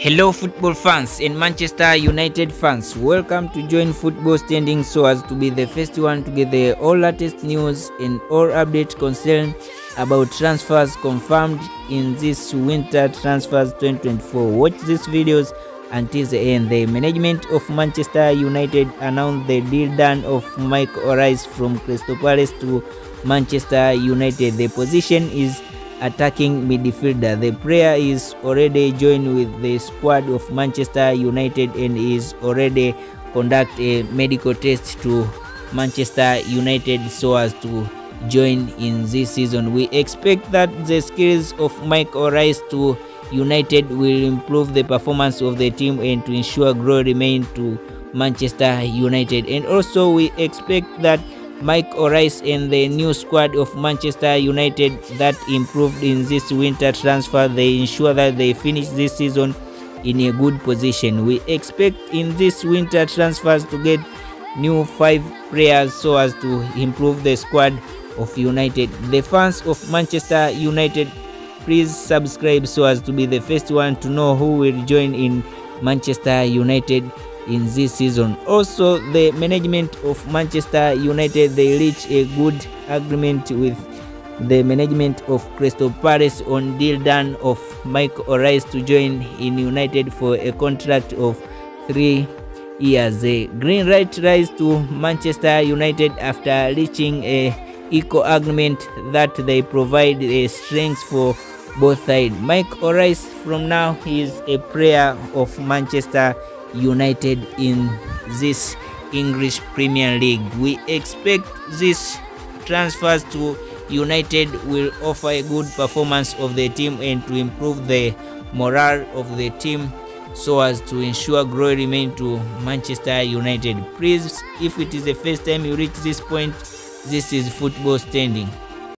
Hello football fans and Manchester United fans, welcome to join Football Standing so as to be the first one to get the all latest news and all updates concerned about transfers confirmed in this winter transfers 2024. Watch these videos until the end. The management of Manchester United announced the deal done of Mike O'Rice from Crystal Palace to Manchester United. The position is attacking midfielder. The player is already joined with the squad of Manchester United and is already conduct a medical test to Manchester United so as to join in this season. We expect that the skills of Mike O'Rice to United will improve the performance of the team and to ensure growth remain to Manchester United. And also we expect that Mike O'Rice and the new squad of Manchester United that improved in this winter transfer, they ensure that they finish this season in a good position. We expect in this winter transfers to get new 5 players so as to improve the squad of United. The fans of Manchester United, please subscribe so as to be the first one to know who will join in Manchester United in this season. Also, the management of Manchester United, they reached a good agreement with the management of Crystal Palace on deal done of Mike O'Rice to join in United for a contract of 3 years. The green light rise to Manchester United after reaching a equal agreement that they provide a strength for both sides. Mike O'Rice from now is a player of Manchester United in this English Premier League. We expect these transfers to United will offer a good performance of the team and to improve the morale of the team so as to ensure growth remain to Manchester United. Please, if it is the first time you reach this point, this is Football Standing.